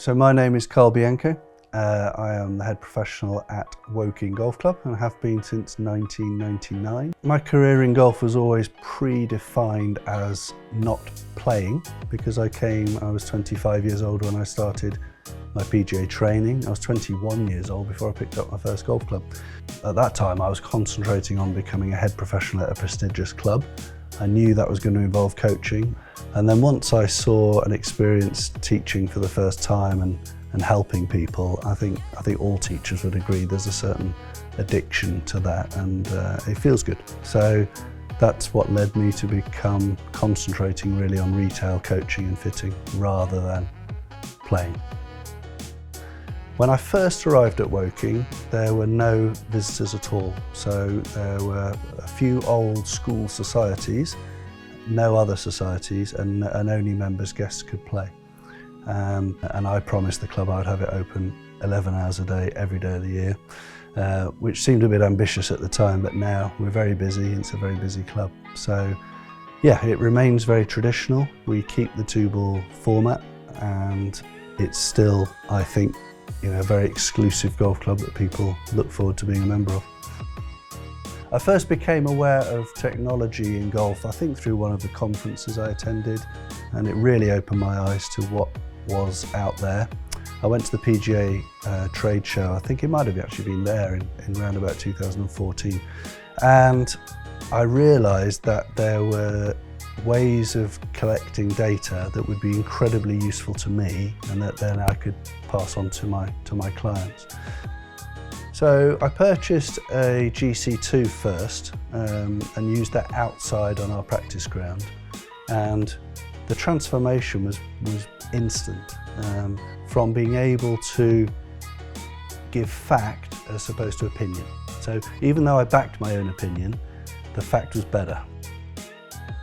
So my name is Car Bianco. I am the head professional at Woking Golf Club and have been since 1999. My career in golf was always predefined as not playing because I was 25 years old when I started my PGA training. I was 21 years old before I picked up my first golf club. At that time I was concentrating on becoming a head professional at a prestigious club. I knew that was going to involve coaching, and then once I saw and experienced teaching for the first time and helping people, I think all teachers would agree there's a certain addiction to that, and it feels good. So that's what led me to become concentrating really on retail coaching and fitting rather than playing. When I first arrived at Woking, there were no visitors at all. So there were a few old school societies, no other societies, and only members' guests could play. And I promised the club I'd have it open 11 hours a day, every day of the year, which seemed a bit ambitious at the time, but now we're very busy. It's a very busy club. So yeah, it remains very traditional. We keep the two-ball format, and it's still, I think, a very exclusive golf club that people look forward to being a member of. I first became aware of technology in golf, I think through one of the conferences I attended, and it really opened my eyes to what was out there. I went to the PGA trade show, I think it might have actually been there in around about 2014, and I realised that there were ways of collecting data that would be incredibly useful to me and that then I could pass on to my clients. So I purchased a GC2 first and used that outside on our practice ground, and the transformation was instant, from being able to give fact as opposed to opinion. So even though I backed my own opinion, the fact was better.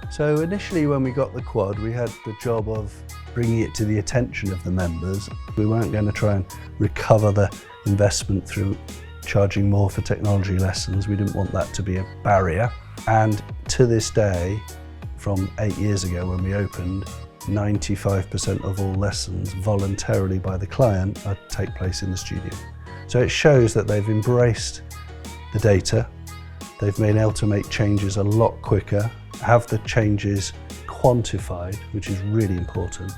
So initially when we got the quad, we had the job of bringing it to the attention of the members. We weren't going to try and recover the investment through charging more for technology lessons. We didn't want that to be a barrier. And to this day, from 8 years ago when we opened, 95% of all lessons voluntarily by the client take place in the studio. So it shows that they've embraced the data, they've been able to make changes a lot quicker, have the changes quantified, which is really important.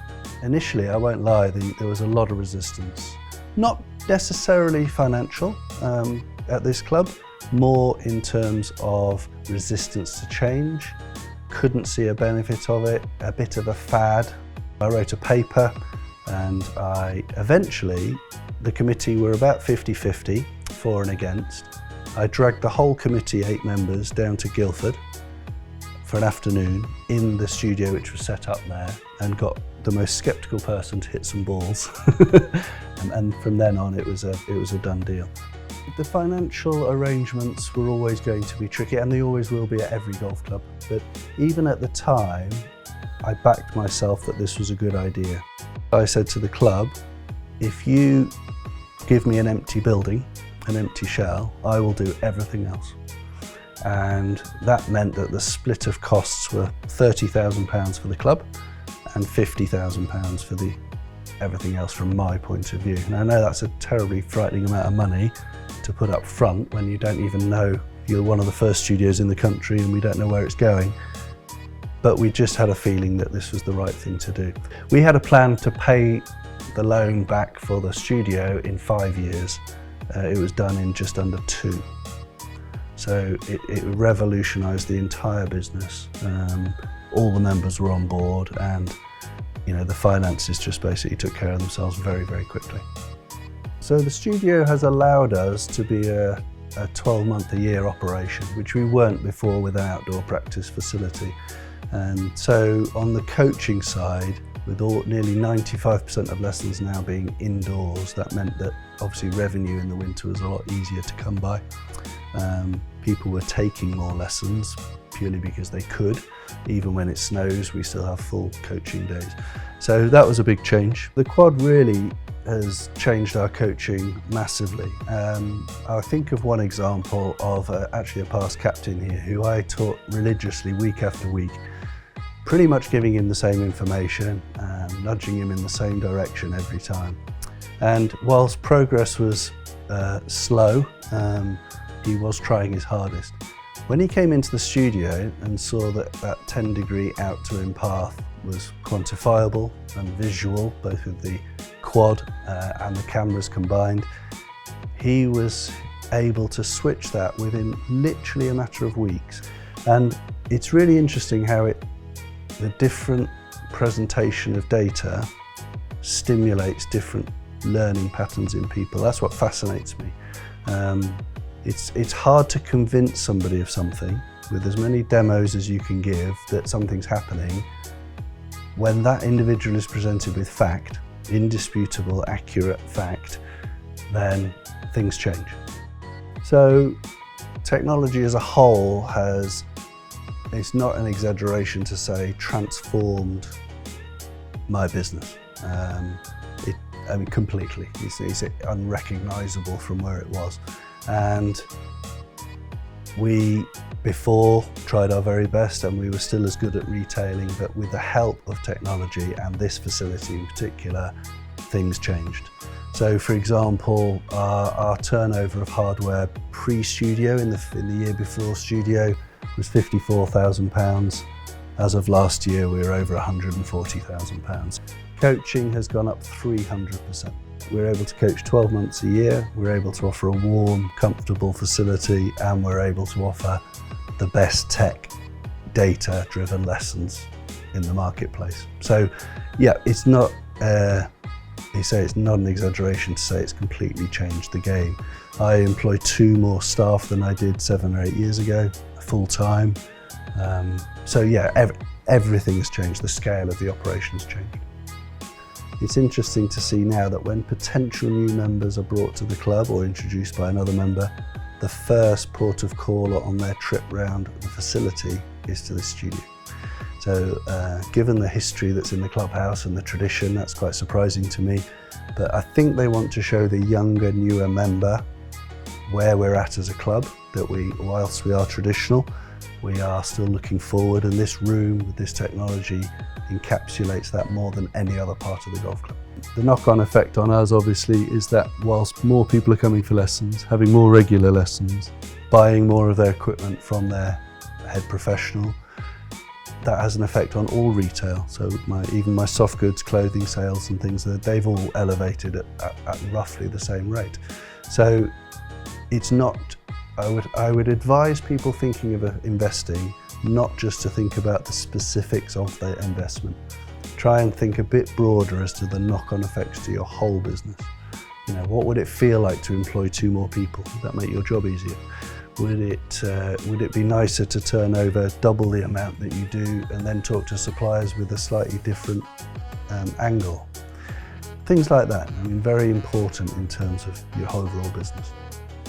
Initially, I won't lie, there was a lot of resistance. Not necessarily financial at this club, more in terms of resistance to change. Couldn't see a benefit of it, a bit of a fad. I wrote a paper, and the committee were about 50-50, for and against. I dragged the whole committee, 8 members, down to Guildford for an afternoon in the studio which was set up there, and got the most sceptical person to hit some balls. and from then on it was a done deal. The financial arrangements were always going to be tricky, and they always will be at every golf club, but even at the time I backed myself that this was a good idea. I said to the club, if you give me an empty building, an empty shell, I will do everything else. And that meant that the split of costs were £30,000 for the club and £50,000 for everything else from my point of view. And I know that's a terribly frightening amount of money to put up front when you don't even know you're one of the first studios in the country and we don't know where it's going. But we just had a feeling that this was the right thing to do. We had a plan to pay the loan back for the studio in 5 years. It was done in just under 2. So it revolutionised the entire business. All the members were on board, and the finances just basically took care of themselves very, very quickly. So the studio has allowed us to be a 12-month-a-year operation, which we weren't before with an outdoor practice facility. And so on the coaching side, with nearly 95% of lessons now being indoors, that meant that obviously revenue in the winter was a lot easier to come by. People were taking more lessons purely because they could. Even when it snows, we still have full coaching days. So that was a big change. The quad really has changed our coaching massively. I think of one example of actually a past captain here who I taught religiously week after week, pretty much giving him the same information and nudging him in the same direction every time. And whilst progress was slow, he was trying his hardest. When he came into the studio and saw that 10-degree out-to-in path was quantifiable and visual, both with the quad and the cameras combined, he was able to switch that within literally a matter of weeks. And it's really interesting how the different presentation of data stimulates different learning patterns in people. That's what fascinates me. It's hard to convince somebody of something with as many demos as you can give that something's happening. When that individual is presented with fact, indisputable, accurate fact, then things change. So technology as a whole has, it's not an exaggeration to say, transformed my business. I mean, completely. It's unrecognisable from where it was. And we, before, tried our very best, and we were still as good at retailing, but with the help of technology and this facility in particular, things changed. So for example, our turnover of hardware pre-studio in the year before studio was £54,000. As of last year, we were over £140,000. Coaching has gone up 300%. We're able to coach 12 months a year, we're able to offer a warm, comfortable facility, and we're able to offer the best tech, data-driven lessons in the marketplace. So yeah, it's not, it's not an exaggeration to say it's completely changed the game. I employ 2 more staff than I did 7 or 8 years ago, full-time. So yeah, everything has changed, the scale of the operation has changed. It's interesting to see now that when potential new members are brought to the club or introduced by another member, the first port of call on their trip round the facility is to the studio. So given the history that's in the clubhouse and the tradition, that's quite surprising to me. But I think they want to show the younger, newer member where we're at as a club, that whilst we are traditional, we are still looking forward, and this room with this technology encapsulates that more than any other part of the golf club. The knock-on effect on us obviously is that whilst more people are coming for lessons, having more regular lessons, buying more of their equipment from their head professional, that has an effect on all retail. So even my soft goods, clothing sales and things, they've all elevated at roughly the same rate. So it's not, I would advise people thinking of investing not just to think about the specifics of the investment. Try and think a bit broader as to the knock-on effects to your whole business. You know, what would it feel like to employ 2 more people? Would that make your job easier? Would it be nicer to turn over double the amount that you do and then talk to suppliers with a slightly different angle? Things like that. I mean, very important in terms of your overall business.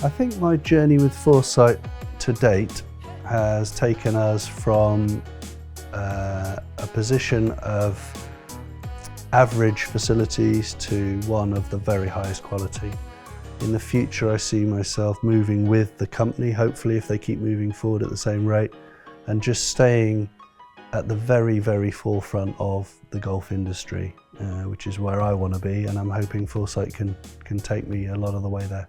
I think my journey with Foresight to date has taken us from a position of average facilities to one of the very highest quality. In the future, I see myself moving with the company, hopefully, if they keep moving forward at the same rate, and just staying at the very, very forefront of the golf industry, which is where I want to be, and I'm hoping Foresight can take me a lot of the way there.